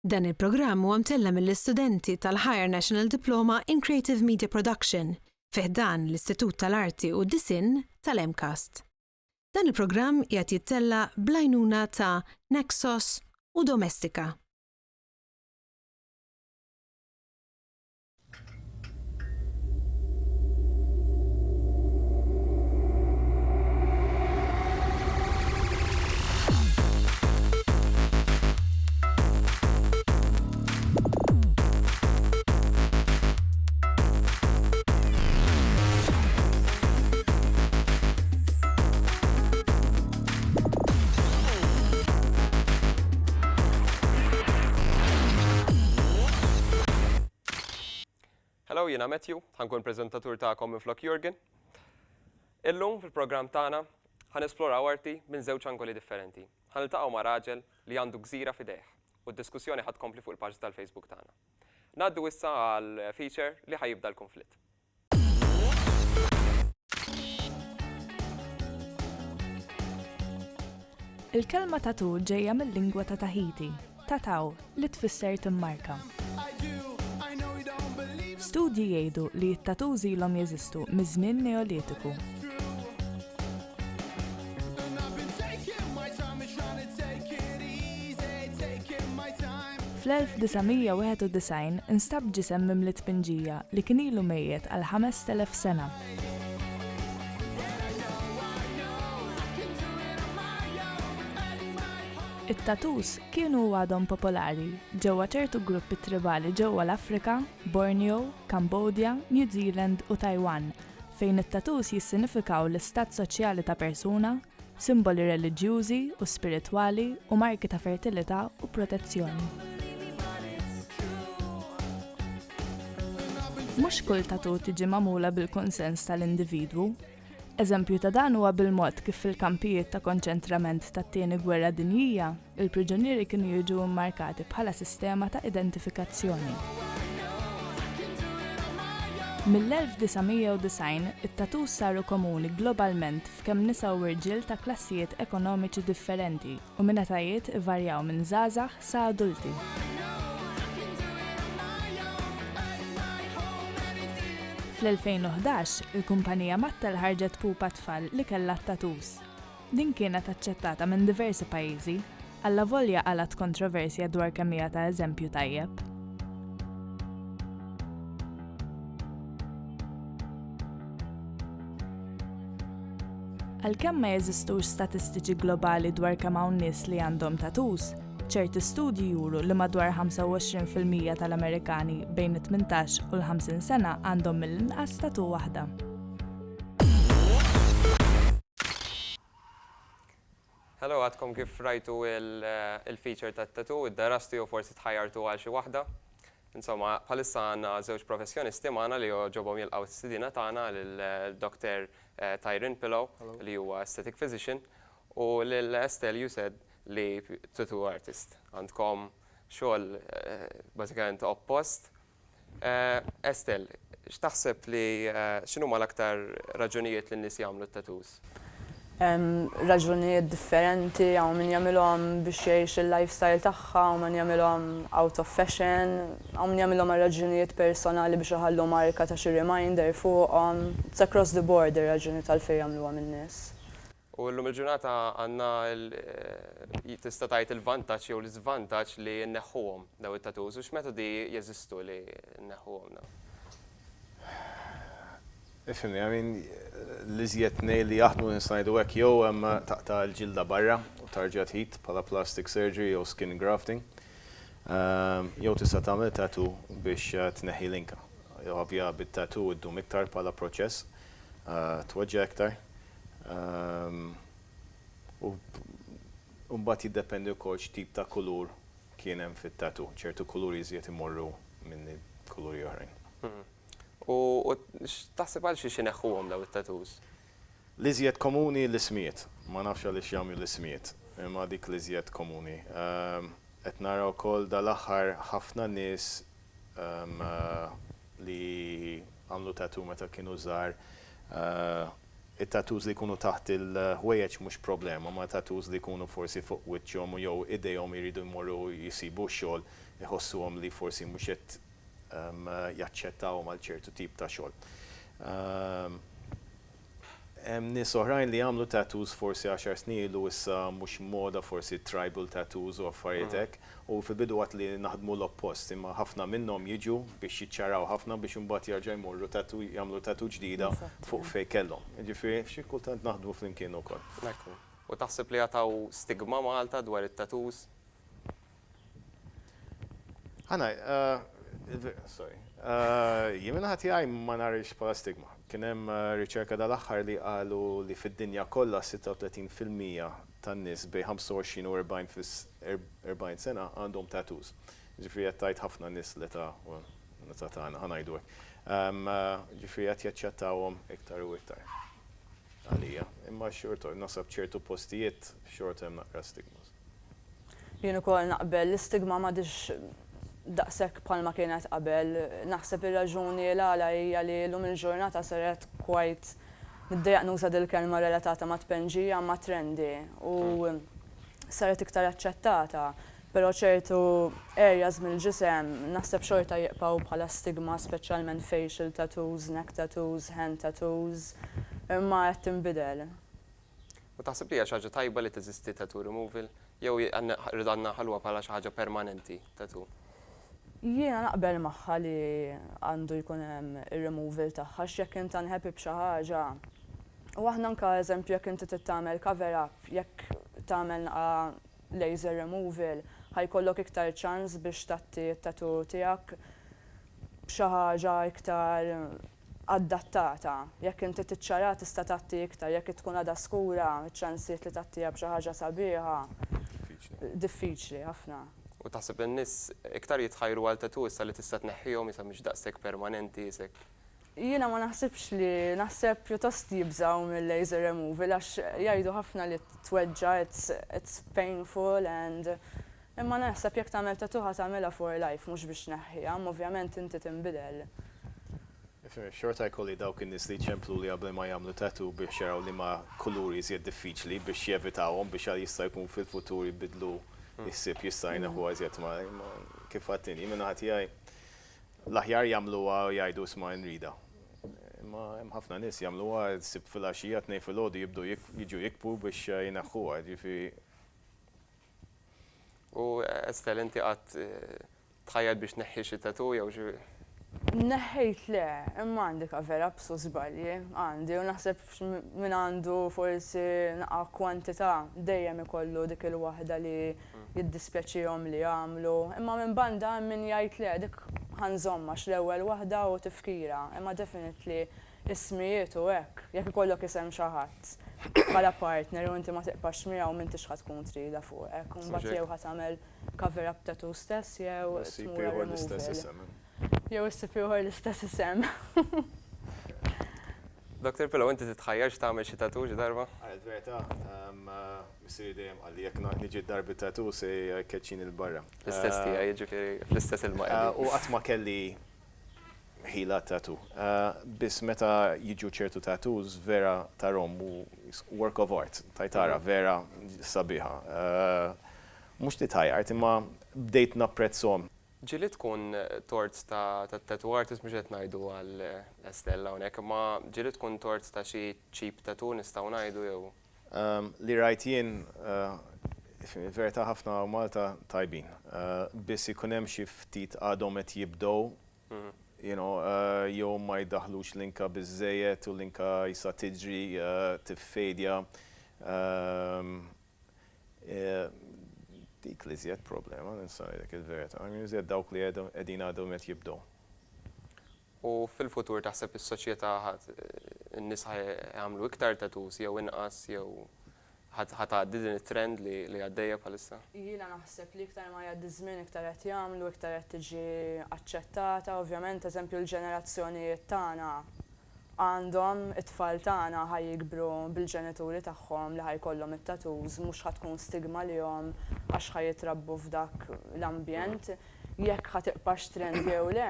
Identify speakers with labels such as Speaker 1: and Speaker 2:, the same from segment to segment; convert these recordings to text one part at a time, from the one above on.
Speaker 1: Dan il-programm huwa mtella mill-istudenti tal-Higher National Diploma in Creative Media Production fih dan l-Istitut tal-Arti u d-Disinn tal-MCAST. Dan il-programm qiegħed jittella bl-għajnuna ta' Nexos u Domestika.
Speaker 2: Hello, jiena Matthew, ħankun preżentatur tagħkom minflok Jurgen. Illum fil-programm tagħna ħanesploraw arti minn żewġ angoli differenti. Ħaniltaqgħu ma' raġel li għandu gżira f'idejh u d-diskussjoni ħadkompli fuq il-paġġ tal-Facebook tagħna. Ngħaddu issa għal feature li ħajibda l-konflitt.
Speaker 3: Il-kelma tatu ġejja mill-lingwa ta' Tahiti, tataw, li tfisser timmarka. Studji jgħidu li t-tatuż ilhom jeżistu miż-żmien Neolitiku. Fl-1991 instab ġisem mimlit pinġija li kien ilu mejjed għal 5000 sena. It-tatuż kienu għadhom popolari ġewwa ċertu gruppi tribali ġewwa l-Afrika, Borneo, Kambodja, New Zealand u Taiwan, fejn it-tatuż jissinifikaw l-istat soċjali ta' persuna, simboli reliġjużi u spiritwali u marki ta' fertilità u protezzjoni. Mhux kull tatu tiġi magħmula bil-konsens tal-individwu. Eżempju ta' dan huwa bil-mod kif fil-kampijiet ta' konċentrament tat-Tieni Gwerra Dinjija, il-priġunieri kienu jiġu mmarkati bħala sistema ta' identifikazzjoni. Mill-1990 it-tatuż saru komuni globalment f'kemm nisa u irġiel ta' klassijiet ekonomiċi differenti u minn etajiet ivarjaw minn żgħażagħ sa' adulti. Fl-2011, il-kumpanija Mattel ħarġet pupa tfal li kellha t-tatuż. Din kienet aċċettata minn diversi pajjiżi, alla volja għalat kontroversja dwar kemm hija ta' eżempju tajjeb. Għalkemm ma jeżistux statistiċi globali dwar kemm hawn nies li għandhom tatuż, ċerti studji juru li madwar 25% tal-Amerikani bejn 18 u l-50 sena għandhom mill-inqas tatu waħda.
Speaker 2: Hello, għadkom kif rajtu il-feature tat-tatu, id-darastu jew forsi tħajjartu għal xi waħda. Insomma, bħalissa għandna żewġ professjonisti magħna li ġobhom jilqgħu s-sidina tagħna lil-Dr. Tyron Pillow li huwa aesthetic physician u lil Estelle Used li tattoo artist. Għandkom xogħol bażikament oppost. Estelle, x'taħseb li x'inhuma l-aktar raġunijiet li n-nies jagħmlu t-tattoos?
Speaker 4: Raġunijiet differenti, hawn min jagħmilhom biex jgħix il-lifestyle tagħha, hawn min jagħmilhom out of fashion, hawn min jagħmilhom għal raġunijiet personali biex iħallu marka ta' xi reminder fuqhom. It's across the board ir-raġuni tal-fejn jagħmluhom in-nies.
Speaker 2: U llum il-ġurnata għandna tista' tgħid il-vantaġġ jew l-iżvantaġġ li nneħħuhom daw it-tattoos u x'metodi jeżistu li nneħħuhom daw?
Speaker 5: Ifhimni, l-iżjed ngħid li jaħdmu nisngħidu hekk jew hemm taqta' l-ġilda barra u tarġa' tħid bħala plastic surgery jew skin grafting. Jew tista' tagħmel tattoo biex tneħħi l-inka. Ovvja bit-tattoo iddum iktar bħala proċess, twaġġa iktar. U mbagħad jiddependi wkoll x'tip ta' kulur kien hemm fit-tattoo. ċertu kuluri iżjed imorru minn kuluri oħrajn.
Speaker 2: U x'taħseb għal xi ineħħuhom daw it-tattoos?
Speaker 5: L-iżjed komuni l-ismijiet, ma nafx għaliex jagħmlu l-ismijiet, imma dik l-iżjed komuni. Qed nara wkoll dal-aħħar ħafna nies li għamlu tattoo meta kienu żgħar it-tattoos li jkunu taħt il-ħwejjeġ mhux problema, ma tattoos li jkunu forsi fuq wiċċhom u jew idejhom jridu jmorru jisibu xogħol iħossuhom li forsi mhux qed jaċċettawhom għal ċertu tip ta' xogħol. Hemm nies oħrajn li jagħmlu tattoos forsi 10 snin ilu issa mhux moda forsi tribal tattoos u affarijiet hekk, u fil-bidu għat li naħdmu l-oppost, imma ħafna minnhom jiġu biex jiċċaraw ħafna biex imbagħad jerġa' jmorru jagħmlu tattoo ġdida fuq fejn kellhom. Jiġifieri f'xi kultant naħdmu flimkien ukoll.
Speaker 2: U taħseb li jagħtaw stigma Malta dwar it-tattoos?
Speaker 5: Sorry. Jien ħadd jgħid ma narix bħala stigma. Kien hemm riċerka dal-aħħar li qalu li fid-dinja kollha 36% tan-nies bejn 25 u 40 sena għandhom tattoos. Ġifieri qed tgħid ħafna nies l-età tagħna ħanajdu hekk. Ġifieri qed jaċċettawhom iktar u iktar. Għalija, imma xorta nasab ċertu postijiet xorta hemm naqra stigmas.
Speaker 4: Jien ukoll naqbel l-istigma m'għadix daqshekk bħalma kienet qabel. Naħseb ir-raġuni l-għala hija li llum il-ġurnata saret kwajt niddejjaq nuża dil-kelma relatata ma' tpenġija ma' trendi u saret iktar aċċettata, però ċertu areas mill-ġisem naħseb xorta jibqgħu bħala stigma, speċjalment facial tattoos, neck tattoos, hand tattoos, imma qed tinbidel.
Speaker 2: U taħseb li hija xi ħaġa tajba li teżisti tattoo removal jew rrid għandna ħalwa bħala xi ħaġa permanenti tattoo?
Speaker 4: Jiena naqbel magħha li għandu jkun hemm ir-removal tagħha x'jekk int unhappy b'xi ħaġa. U aħna anke eżempju jekk inti tagħmel cover up, jekk tagħmel laser removal, ħajkollok iktar ċans biex tagħti t-tattoo tiegħek b'xi ħaġa iktar adattata. Jekk inti tiċċara tista' tagħti iktar, jekk tkun għadha skura, iċ-ċansijiet li tagħtiha b'xi ħaġa sabiħa diffiċli ħafna.
Speaker 2: U taħseb in-nies iktar jitħajru għal tattoo issa li tista' tneħħihom issa mhux daqshekk permanenti isek.
Speaker 4: Jiena ma naħsibx li naħseb pjuttost jibżgħu mill-laser removal għax jgħidu ħafna li tweġġa it's painful and imma naħseb jekk tagħmel tattoo tagħmilha for life mhux biex tneħħiha, ovvjament inti tinbidel.
Speaker 5: Xorta jkolli dawk in-nies li ċemplu li qabel ma jagħmlu tattoo biex jaraw li ma kuluri iżjed diffiċli biex jevitawhom biex jista' jkun fil-futur jibidlu jissib jistajna huwa eżjed ma kif għattini, minna ħati għaj l-aħjar jamluwa jgħidu sma nrida. Imma hemm ħafna nies jamluwa sib fil-għaxija tnej fil-ħodu jibdu jiġu jikbu biex jinaħħuha, ġifi.
Speaker 2: U Estel inti qatt tħajjel biex neħħi xi tattoo jew xi
Speaker 4: Neħħejt le, imma għandi cover up su żbalji, għandi u naħseb min għandu forsi naqa' kwantità dejjem ikollu dik il-waħda li jiddispjaċihom li jagħmlu, imma minn banda min jgħid le dik ħanżomma l-ewwel waħda u tifkira, imma definitely ismijiet u hekk, jekk ikollok isem xi ħadd bħala partner u inti ma tiqpax miegħu m'intix ħadd tkun trida fuq hekk, imbagħad jew ħadd tagħmel cover up tattoo stess jew tmur removal. Jew issib ieħor l-istess isem.
Speaker 2: Dr. Pillow, inti titħajjarx tagħmel xi tattoo xi darba?
Speaker 5: Għal-verità, missieri dejjem għalli jekk niġi darbi tattoo se jkeċċini l-barra.
Speaker 2: L-istess tiegħi jiġifieri fl-istess il-maqli.
Speaker 5: U qatt ma kelli ħila tattoo. Biss meta jiġu ċertu tattoos vera tarhom u work of art, tajtara vera sabiħa. Mhux titħajjart imma bdejt napprezzhom.
Speaker 2: Ġili tkun torts ta' tattoo artist mhux qed ngħidu għal Estella hawnhekk, imma ġili tkun torts ta' xi cheap tattoo nistgħu ngħidu jew.
Speaker 5: Li rajt jien verità ħafna Malta tajbin. Biss ikun hemm xi ftit għadhom qed jibdew, jew ma jdaħlux linka biżżejjed u linka jista' tiġri tiffedja. Dik li żjed problema, ninsaj dik il-verità. Żjed dawk li qegħdin għadhom qed jibdew.
Speaker 2: U fil-futur taħseb is-soċjetà n-nies jagħmlu iktar tattoos jew inqas jew ħatgħaddi din it-trend li għaddejja bħalissa?
Speaker 4: Jiena naħseb li iktar ma jgħaddi żmien iktar qed jagħmlu, iktar qed tiġi aċċettata, ovvjament eżempju l-ġenerazzjonijiet tagħna għandhom it-tfal tagħna ħajjikbru bil-ġenituri tagħhom li ħajkollhom it-tattoos mhux ħatkun stigma lihom għax ħajjitrabbu f'dak l-ambjent. Jekk ħatiqpax trend jew le,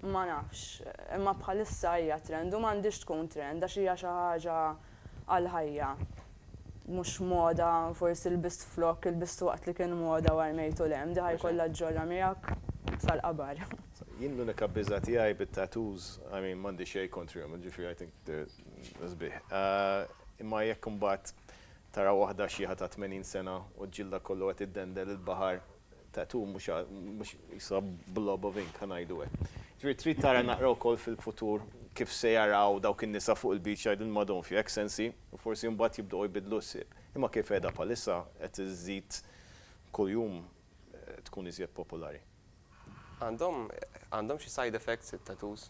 Speaker 4: Ma nafx, imma bħalissa hija trend u m'għandix tkun trend għax hija xi ħaġa għall-ħajja. Mhux moda, forsi lbist flok, ilbist waqt li kien moda u armejtu lem, di ħajkollha ġġorra miegħek sal-qabar.
Speaker 5: Jien l-unika biża tiegħi bit-tattoos, I mean, m'għandi xejn kontrihom, ġifieri I think they're sbieħ. Imma jekk imbagħad tara waħda xi ta' 80 sena u ġilda kollu qed iddendel il-baħar, tattoo mhux jisa blob of ink ħanajdu hekk. Ġifieri trid tara naqra wkoll fil-futur kif se jaraw dawk in-nisa fuq il-beach jgħidu madhom fi eksensi u forsi mbagħad jibdew jbidlu s-sib. Imma kif qiegħda bħalissa qed iżżid kuljum tkun iżjed popolari.
Speaker 2: Għandhom xi side effects it-tattoos?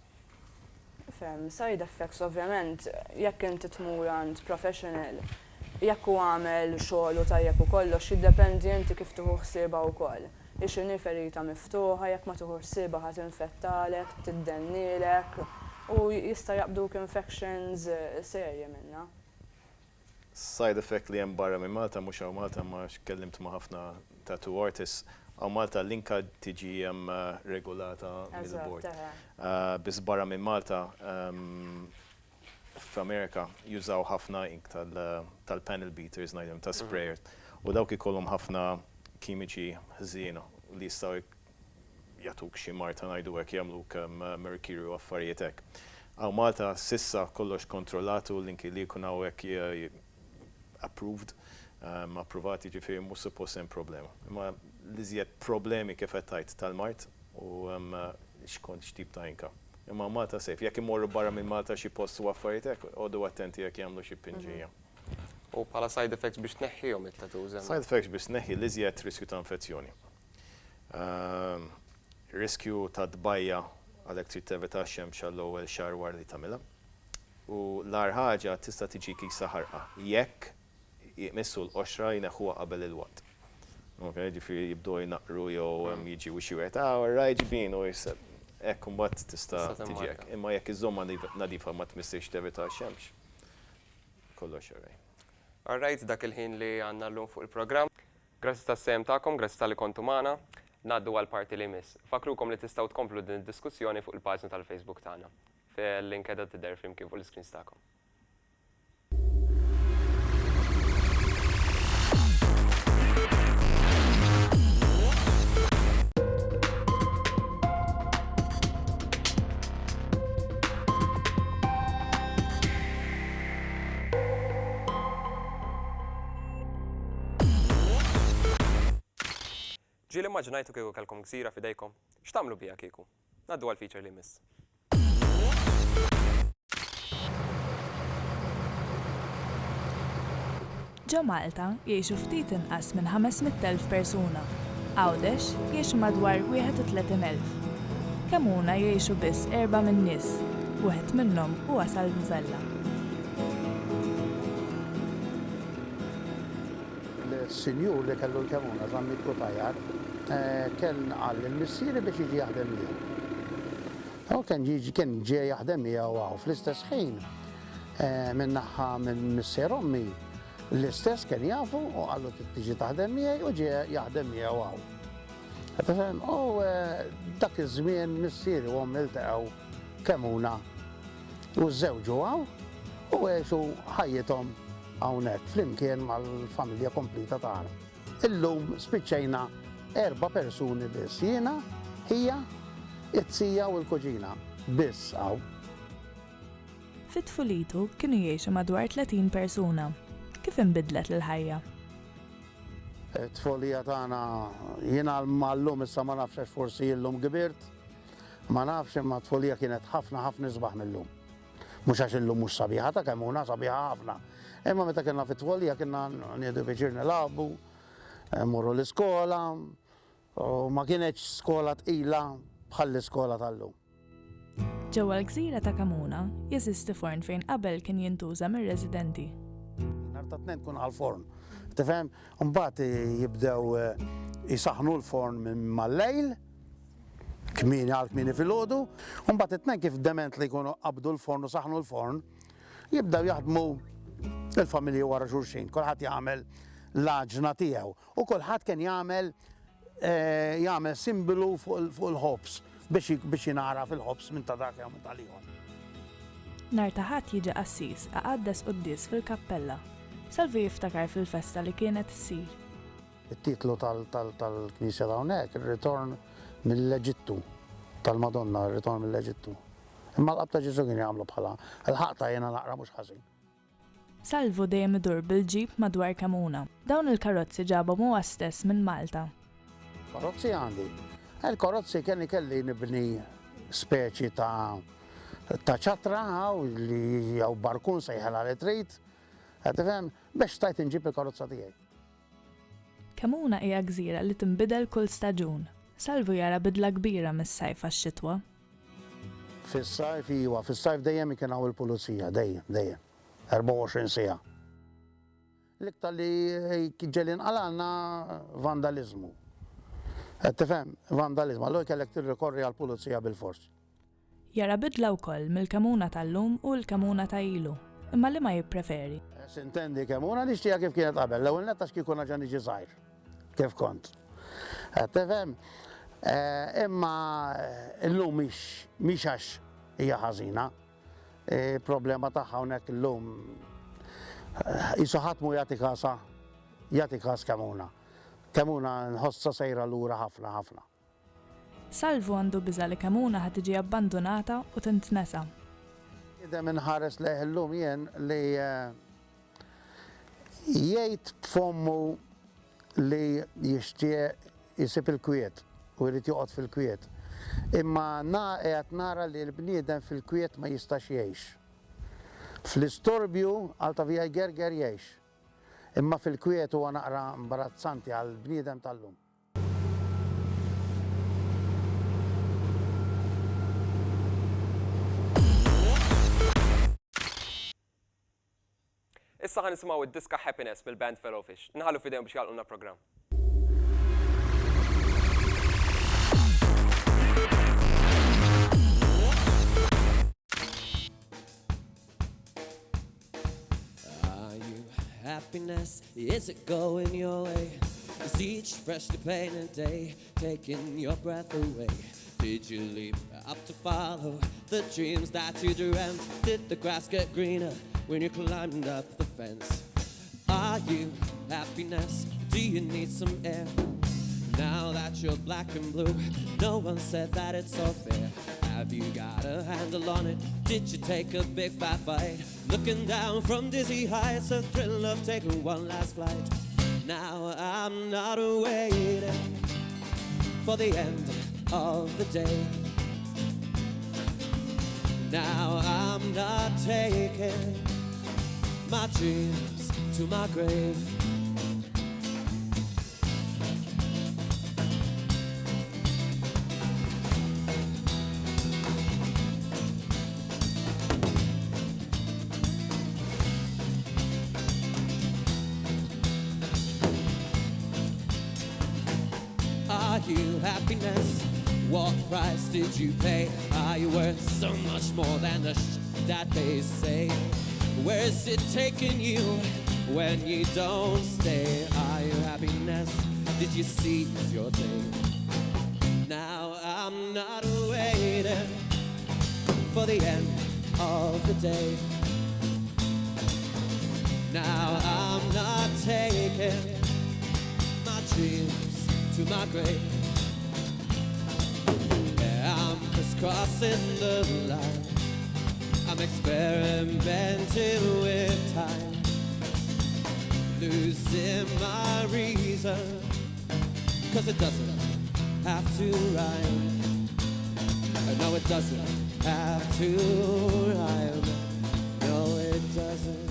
Speaker 4: Fem, side effects ovvjament, jekk inti tmur għand professional, jekk hu għamel xogħol u tajjeb u kollox, jiddependi inti kif tieħu ħsiebha wkoll. Ix-xini ferita miftuħa, jekk ma tieħu ħsiebha ħadd infettalek, tiddennilek u jista' jaqbduk infections serji minnha.
Speaker 5: Side effect li hemm barra minn Malta mhux hawn Malta ma xkellimt ma' ħafna tattoo artists. Għaw Malta l-inka tiġi regolata mill-bord. Bis barra minn Malta f'Amerika jużaw ħafna ink tal-panel beaters najdem ta' sprayers u dawk ikollhom ħafna kimiċi ħżiena li jistgħu jagħtuk xi marta ngħidu hekk jagħmluk mercury u affarijiet hekk. Għaw Malta sissa kollox kontrollatu l-inki li jkun hawnhekk approved, approvati ġifieri mhux suppost hemm problema. Imma l-iżjed problemi kif qed tajt tal-mart u x'kont x'tip ta' inka. Imma Malta sejf, jekk imorru barra minn Malta xi post u affarijiet hekk, għodu attenti jekk jagħmlu xi pinġija.
Speaker 2: U bħala side effects biex tneħħihom it-tattoos?
Speaker 5: Side effects biex tneħħi l-iżjed riskju ta' infezzjoni. Riskju ta' dbajja għalhekk trid tevita x-xemx għall-ewwel xahar wara li tagħmilha. U l-agħar ħaġa tista' tiġi kisa ħarqa jekk jmissu l-qoxra jneħħuha qabel il-waqt. Okay, ġifieri jibdew jnaqru jew jiġi u xi wieħed right ġbien u jseb. Hekk imbagħad tista' tiġi hekk. Imma jekk iżomma nadifa ma tmissirx tevita x-xemx. Kollox alright.
Speaker 2: Alright, dak il-ħin li għandna llum fuq il-programm. Grazzi tas-sehem tagħkom, grazzi tal-li kontu magħna. Ngħaddu għall-parti li jmiss. Fakrukom li tistgħu tkomplu din id-diskussjoni fuq il-paġna tal-Facebook tagħna. Fil-link qiegħda tidher flimkien fuq l-iskreens tagħkom. Ġieli immaġinajtu kieku kellkom gżira f'idejkom, x'tagħmlu biha kieku? Ngħaddu għall-feature li jmiss.
Speaker 3: Ġo Malta jgħixu ftit inqas minn 500,000 persuna. Għawdex jgħixu madwar 31,000. Kemuna jgħixu biss 4 minn nies, wieħed minnhom huwa Salvivella.
Speaker 6: L-sinjur li kellu l-Kemuna żammit Kutajjar kien għall il-missieri biex jiġi jaħdem miegħu. Kien ġie jaħdem miegħu għaw fl-istess ħin minn naħa minn missier ommi l-istess kien jafu u għallu tiġi taħdem miegħi u ġie jaħdem miegħu għaw. U dak iż-żmien missieri u ommi iltaqgħu Kemuna u żewġu għaw u għexu ħajjithom hawnhekk flimkien mal-familja komplita tagħna. Illum spiċċejna 4 persuni biss, jiena, hija, it-sija u l-kuġina biss hawn.
Speaker 3: Fit-Tfulitu kienu jgħixu madwar 30 persuna. Kif inbidlet l-ħajja?
Speaker 6: T-tfolija tagħna jiena mal-lum issa ma nafx forsi illum kibirt, ma nafx imma t-tfolija kienet ħafna isbaħ mill-lum. Mhux għax illum mhux sabiħa ta' Kemuna sabiħa ħafna. Imma meta kienna fit-tfolija kienna nieħdu biċir nilagħbu, morru l-iskola, u ma kienx skola tqila bħall-iskola tal-lum.
Speaker 3: Ġewwa l-gżira ta' Kemuna jeżisti forn fejn qabel kien jintuża mir-residenti.
Speaker 6: Nhar ta' tnejn tkun għall-forn. Tifhem, mbagħad jibdew jisaħħnu l-forn minn mal-lejl, kmieni għal kmieni filgħodu, u mbagħad it-tnejn kif dement li jkunu qabdu l-forn u saħħnu l-forn, jibdew jaħdmu il-familji wara xulxin, kulħadd jagħmel l-aġna tiegħu u kulħadd kien jagħmel simbolu fuq il-ħobs. biex jinara fil-ħobs minn ta' dak jew minn tal-ieħor.
Speaker 3: Nhar ta' Ħadd jiġi qassis għaqaddes qudies fil-kappella. Salvu jiftakar fil-festa li kienet issir.
Speaker 6: Il-titlu tal-Knisja ta' hawnhekk, ir-ritorn mill-Eġittu, tal-Madonna, ir-ritorn mill-Eġittu. Imma l-qab ta' Ġesu kien jagħmlu bħala il-ħaqta jiena naqra mhux ħażin.
Speaker 3: Salvu dejjem idur bil-ġip madwar Kamuna. Dawn il-karozzi ġabhom huwa stess minn Malta.
Speaker 6: Karozzi għandi. Il-karozzi kelli nibni speċi ta' ċatra li jew barkun sejħela li trid, tifhem, biex stajt inġib il-karozza tiegħi.
Speaker 3: Kamuna hija gżira li tinbidel kull staġun. Salvu jara bidla kbira mis-sajf għax-xitwa.
Speaker 6: Fis-sajf iwa, fis-sajf dejjem kien hawn il-pulizija, dejjem. 24 sija. L-iktar li ġelin għalanna vandalizmu. Tifhem, vandalizmu, allura kellek tirrikorri għall-pulizija bil-fors.
Speaker 3: Jara bidla wkoll mill-Kamuna tal-lum u l-Kamuna ta' ilu, imma li ma jippreferi.
Speaker 6: Sintendi Kamuna nixtieqa kif kienet qabel, l-ewwel netta x'kien ġan niġi żgħir, kif kont. Tifhem, imma llum mhix għax hija ħażina. Problema tagħha hawnhekk illum isu ħadd mu jagħti każ Kamuna. Kamuna nħossha sejra lura ħafna.
Speaker 3: Salvu għandu biża li Kamuna ħad tiġi abbandonata u tintnesa.
Speaker 6: Idem inħares leħ illum jien li jgħid b'fommu li jixtieq isib il-kwiet u jrid joqgħod fil-kwiet. Imma qed nara li l-bniedem fil-kwiet ma jistax jgħix. Fl-istorbju għal ta' vija gerger jgħix. Imma fil-kwiet huwa naqra imbarazzanti għal bniedem tal-lum.
Speaker 2: Issa ħan nisimgħu id-diska Happiness mill-band Fellowfish. Nħallu f'idejhom biex jagħlqulna programm.
Speaker 7: Happiness, is it going your way? Is each freshly painted day taking your breath away? Did you leap up to follow the dreams that you dreamt? Did the grass get greener when you climbed up the fence? Are you happiness? Do you need some air? Now that you're black and blue, no one said that it's so fair. Have you got a handle on it? Did you take a big fat bite? Looking down from dizzy heights, the thrill of taking one last flight. Now I'm not waiting for the end of the day. Now I'm not taking my dreams to my grave. Are you happiness? What price did you pay? Are you worth so much more than the that they say? Where's it taking you when you don't stay? Are you happiness? Did you seize your day? Now I'm not waiting for the end of the day. Now I'm not taking my dreams to my grave. Yeah, I'm just crossing the line. I'm experimenting with time, losing my reason, 'cause it doesn't have to rhyme. No, it doesn't have to rhyme. No, it doesn't.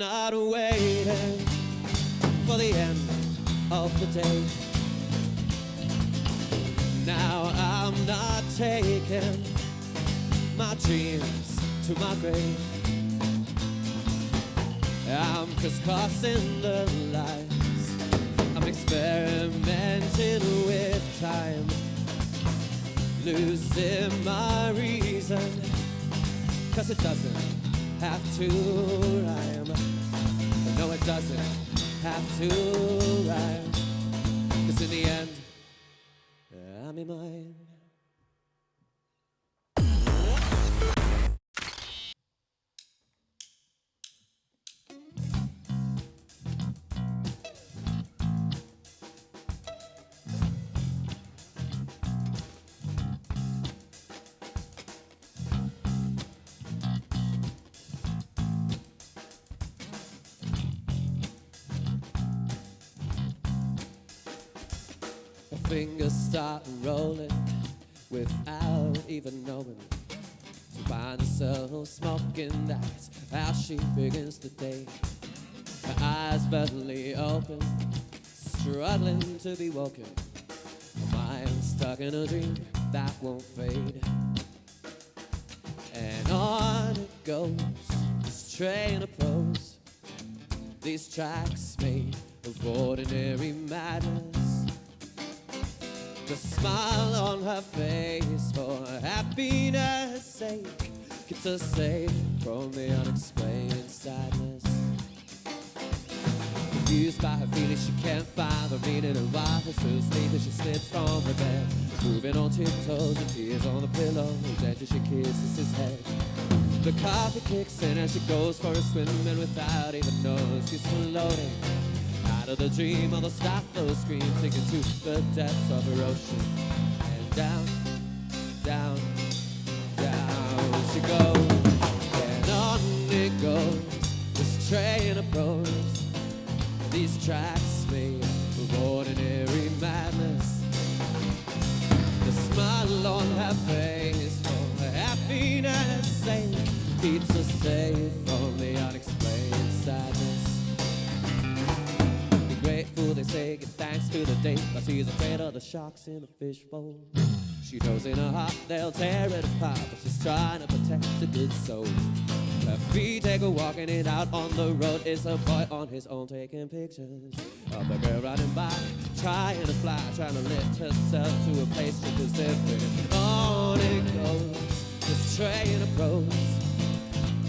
Speaker 7: not waiting for the end of the day. Now I'm not taking my dreams to my grave. I'm crisscrossing the lines. I'm experimenting with time, losing my reason, 'cause it doesn't have to rhyme. No, it doesn't have to rhyme, 'cause in the end, I'm in mine. Fingers start rolling without even knowing. To find herself smoking, that's how she begins the day. Her eyes barely open, struggling to be woken. Her mind stuck in a dream that won't fade. And on it goes, this train of prose, these tracks made of ordinary madness. The smile on her face for happiness' sake keeps her safe from the unexplained sadness. Confused by her feelings, she can't find the meaning of why her so sleep as she slips from the bed, moving on tiptoes with tears on the pillow, until she kisses his head. The coffee kicks in as she goes for a swim, and without even knowing she's floating out of the dream of the stifled scream, sinking to the depths of her ocean. And down, down, down she goes. And on it goes, this train of prose, these tracks made of ordinary madness. The smile on her face for happiness' sake keeps us safe from the unexplained sadness. Grateful, they say, give thanks to the day, but she's afraid of the sharks in the fishbowl. She knows in her heart they'll tear it apart, but she's trying to protect a good soul. Her feet take a walking it out on the road. Is a boy on his own taking pictures of the girl running by, trying to fly, trying to lift herself to a place she deserves. On it goes, this train of prose,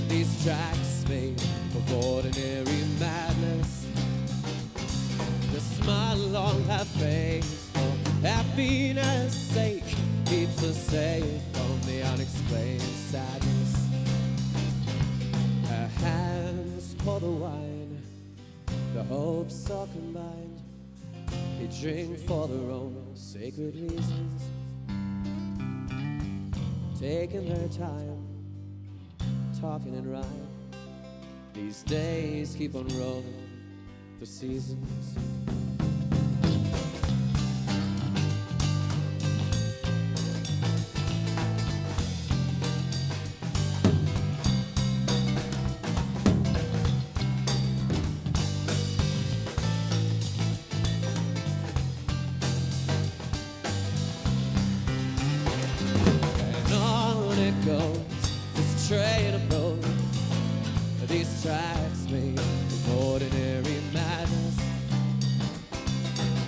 Speaker 7: these tracks made of ordinary madness. The smile on her face for happiness' sake keeps us safe from the unexplained sadness. Her hands pour the wine, the hopes are combined. They drink for their own sacred reasons, taking their time, talking in rhyme. These days keep on rolling for seasons. And on it goes, this train of prose, these tracks made of ordinary madness.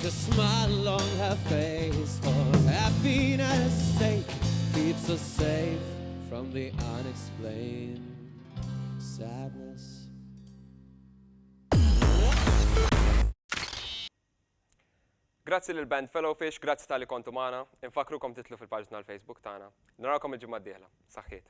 Speaker 7: The smile on her face for happiness' sake keeps us safe from the unexplained sadness.
Speaker 2: Grazzi lil band Fellowfish, grazzi tal-li kontu magħna. Infakrukom titlu fil-paġna tal-Facebook tagħna. Narakom il-ġimgħa d-dieħla. Saħħiet.